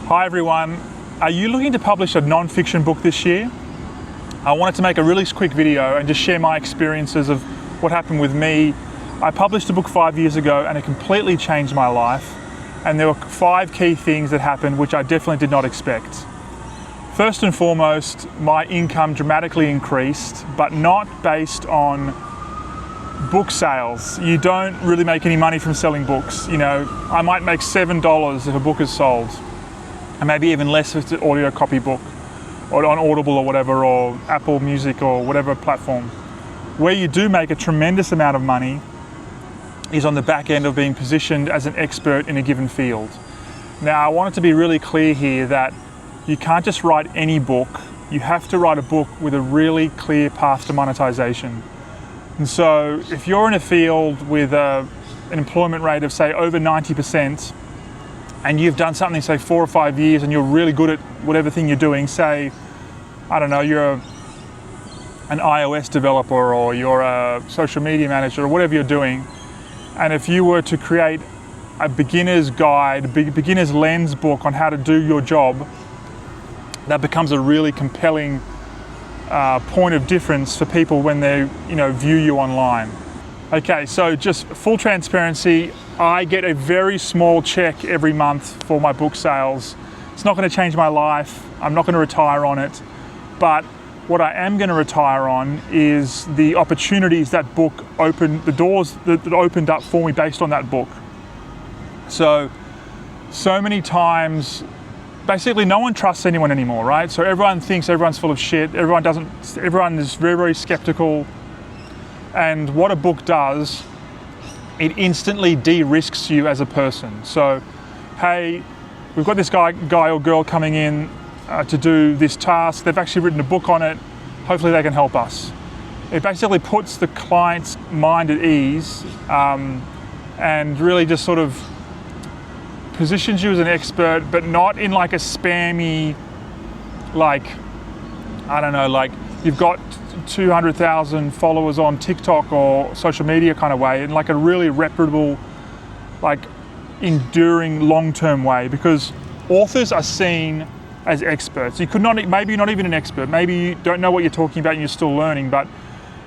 Hi everyone, are you looking to publish a non-fiction book this year? I wanted to make a really quick video and just share my experiences of what happened with me. I published a book 5 years ago and it completely changed my life. And there were 5 key things that happened which I definitely did not expect. First and foremost, my income dramatically increased, but not based on book sales. You don't really make any money from selling books. You know, I might make $7 if a book is sold, and maybe even less if it's an audio copy book, or on Audible or whatever, or Apple Music or whatever platform. Where you do make a tremendous amount of money is on the back end of being positioned as an expert in a given field. Now, I want it to be really clear here that you can't just write any book. You have to write a book with a really clear path to monetization. And so if you're in a field with an employment rate of say over 90%, and you've done something say 4 or 5 years and you're really good at whatever thing you're doing, say, I don't know, you're an iOS developer or you're a social media manager or whatever you're doing, and if you were to create a beginner's guide, beginner's lens book on how to do your job, that becomes a really compelling point of difference for people when they view you online. Okay, so just full transparency, I get a very small check every month for my book sales. It's not going to change my life. I'm not going to retire on it. But what I am going to retire on is the opportunities that book opened, the doors that opened up for me based on that book. So many times, basically no one trusts anyone anymore, right? So everyone thinks everyone's full of shit. Everyone is very, very skeptical. And what a book does, it instantly de-risks you as a person. So, hey, we've got this guy or girl coming in to do this task. They've actually written a book on it. Hopefully they can help us. It basically puts the client's mind at ease and really just sort of positions you as an expert, but not in like a spammy, like, I don't know, like you've got 200,000 followers on TikTok or social media kind of way, in like a really reputable, like enduring long-term way, because authors are seen as experts. You could not, maybe you're not even an expert, maybe you don't know what you're talking about and you're still learning, but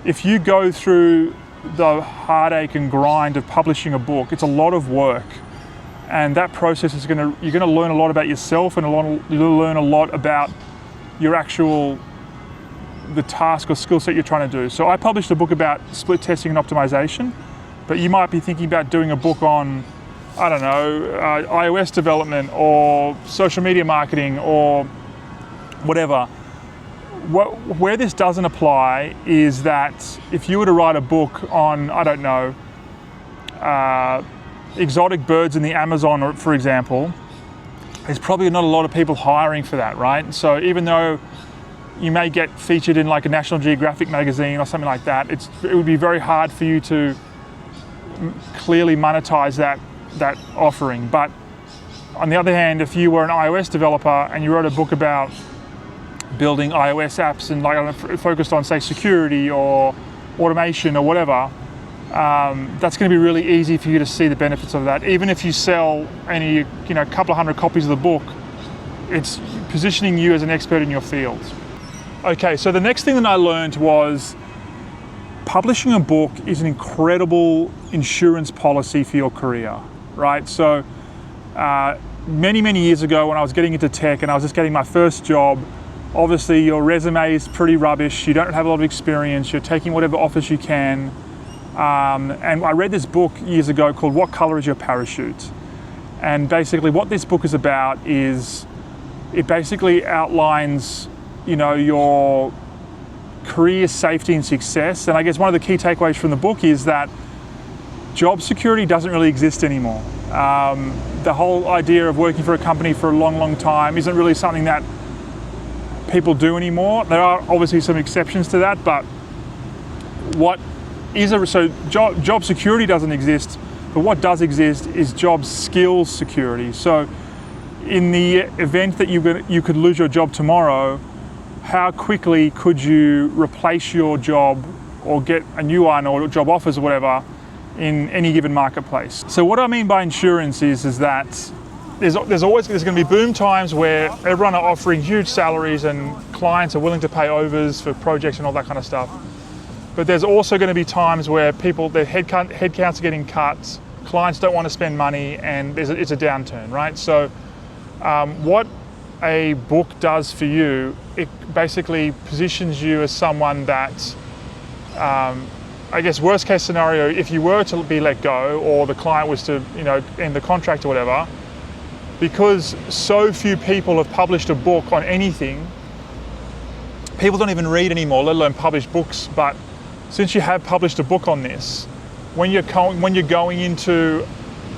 if you go through the heartache and grind of publishing a book, it's a lot of work. And that process is you're gonna learn a lot about yourself, and you'll learn a lot about your the task or skill set you're trying to do. So I published a book about split testing and optimization, but you might be thinking about doing a book on, I don't know, iOS development or social media marketing or whatever. Where this doesn't apply is that if you were to write a book on, I don't know, exotic birds in the Amazon, for example, there's probably not a lot of people hiring for that, right? So even though you may get featured in like a National Geographic magazine or something like that, it would be very hard for you to clearly monetize that offering. But on the other hand, if you were an iOS developer and you wrote a book about building iOS apps and like focused on say security or automation or whatever, that's going to be really easy for you to see the benefits of that. Even if you sell only a couple of hundred copies of the book, it's positioning you as an expert in your field. Okay, so the next thing that I learned was publishing a book is an incredible insurance policy for your career, right? So many, many years ago when I was getting into tech and I was just getting my first job, obviously your resume is pretty rubbish, you don't have a lot of experience, you're taking whatever offers you can. And I read this book years ago called What Color is Your Parachute? And basically what this book is about is, it basically outlines your career safety and success. And I guess one of the key takeaways from the book is that job security doesn't really exist anymore. The whole idea of working for a company for a long, long time isn't really something that people do anymore. There are obviously some exceptions to that, but job security doesn't exist, but what does exist is job skills security. So in the event that you could lose your job tomorrow, how quickly could you replace your job or get a new one or job offers or whatever in any given marketplace? So what I mean by insurance is that there's going to be boom times where everyone are offering huge salaries and clients are willing to pay overs for projects and all that kind of stuff. But there's also going to be times where their headcounts are getting cut, clients don't want to spend money, and it's a downturn, right? So what a book does for you, it basically positions you as someone that, I guess worst case scenario, if you were to be let go or the client was to, end the contract or whatever, because so few people have published a book on anything, people don't even read anymore, let alone publish books. But since you have published a book on this, when you're going into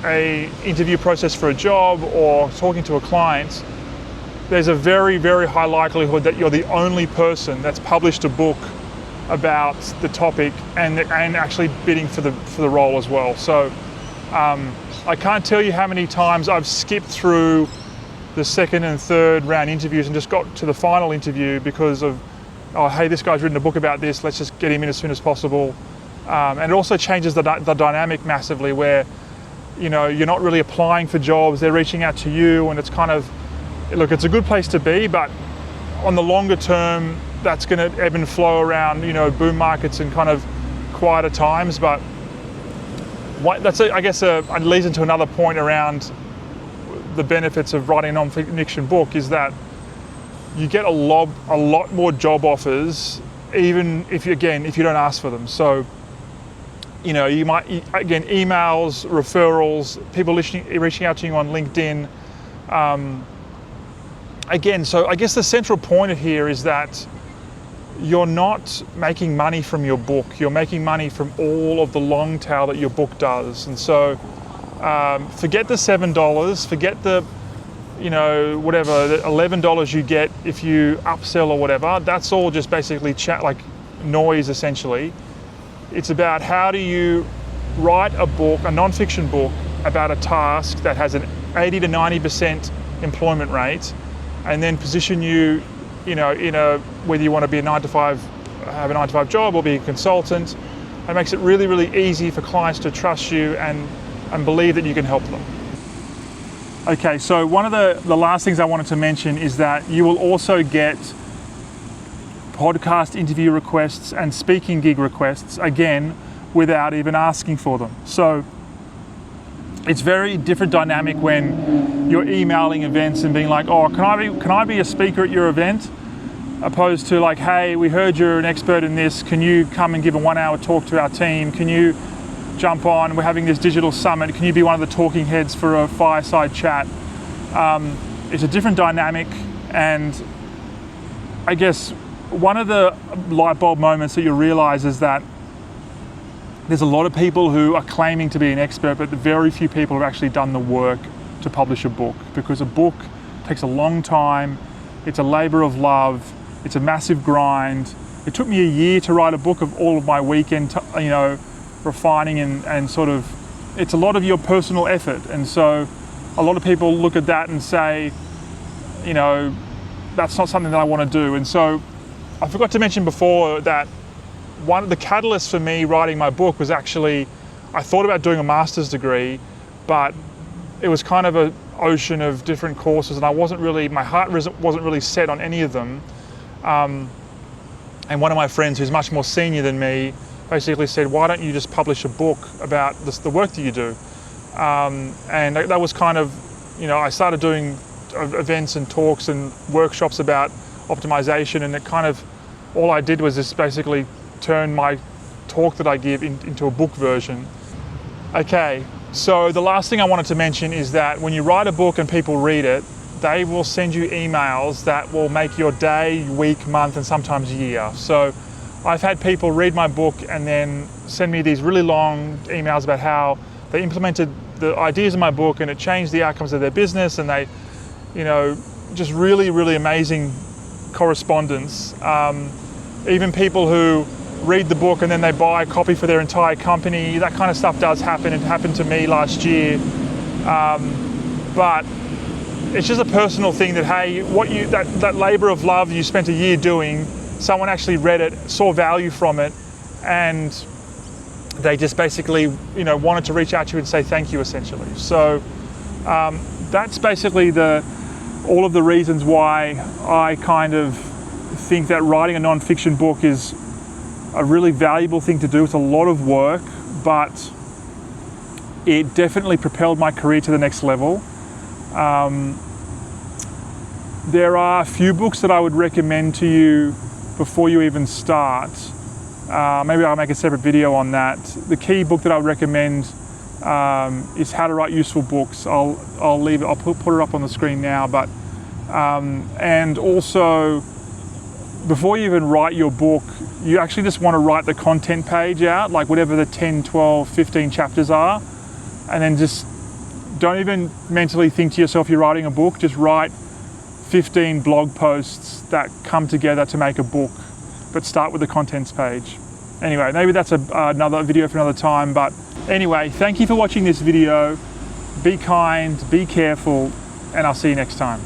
a interview process for a job or talking to a client, there's a very, very high likelihood that you're the only person that's published a book about the topic and actually bidding for the role as well. So I can't tell you how many times I've skipped through the second and third round interviews and just got to the final interview because of, oh, hey, this guy's written a book about this, let's just get him in as soon as possible. And it also changes the dynamic massively where, you're not really applying for jobs, they're reaching out to you, and it's kind of, look, it's a good place to be, but on the longer term, that's going to ebb and flow around, boom markets and kind of quieter times. But it leads into another point around the benefits of writing a non-fiction book, is that you get a lot more job offers, even if you don't ask for them. So, you might, again, emails, referrals, people reaching out to you on LinkedIn. So I guess the central point here is that you're not making money from your book, you're making money from all of the long tail that your book does. And so forget the $7, forget the, whatever, the $11 you get if you upsell or whatever. That's all just basically noise essentially. It's about how do you write a book, a non-fiction book, about a task that has an 80 to 90% employment rate, and then position you, whether you want to be have a 9-to-5 job or be a consultant. It makes it really, really easy for clients to trust you and believe that you can help them. Okay, so one of the last things I wanted to mention is that you will also get podcast interview requests and speaking gig requests, again, without even asking for them. So it's very different dynamic when you're emailing events and being like, oh, can I be a speaker at your event? Opposed to like, hey, we heard you're an expert in this, can you come and give a 1-hour talk to our team? Can you jump on, we're having this digital summit, can you be one of the talking heads for a fireside chat? It's a different dynamic, and I guess one of the light bulb moments that you'll realize is that there's a lot of people who are claiming to be an expert, but very few people have actually done the work to publish a book, because a book takes a long time, it's a labor of love, it's a massive grind. It took me a year to write a book of all of my weekend, refining and sort of, it's a lot of your personal effort. And so a lot of people look at that and say, that's not something that I want to do. And so I forgot to mention before that one of the catalysts for me writing my book was actually, I thought about doing a master's degree, but it was kind of an ocean of different courses, and my heart wasn't really set on any of them. And one of my friends, who's much more senior than me, basically said, why don't you just publish a book about the work that you do? And that was kind of, I started doing events and talks and workshops about optimization, and it kind of, all I did was just basically turn my talk that I give into a book version. Okay, so the last thing I wanted to mention is that when you write a book and people read it, they will send you emails that will make your day, week, month, and sometimes year. So I've had people read my book and then send me these really long emails about how they implemented the ideas in my book and it changed the outcomes of their business, and they, just really, really amazing correspondence. Even people who read the book and then they buy a copy for their entire company, that kind of stuff does happen. It happened to me last year. But it's just a personal thing that, hey, that labor of love you spent a year doing, someone actually read it, saw value from it, and they just basically, wanted to reach out to you and say thank you, essentially. So that's basically all of the reasons why I kind of think that writing a non-fiction book is a really valuable thing to do. It's a lot of work, but it definitely propelled my career to the next level. There are a few books that I would recommend to you before you even start. Maybe I'll make a separate video on that. The key book that I would recommend is How to Write Useful Books. I'll put it up on the screen now. But and also, before you even write your book, you actually just want to write the content page out, like whatever the 10, 12, 15 chapters are, and then just don't even mentally think to yourself you're writing a book. Just write 15 blog posts that come together to make a book, but start with the contents page. Anyway, maybe that's another video for another time, but anyway, thank you for watching this video. Be kind, be careful, and I'll see you next time.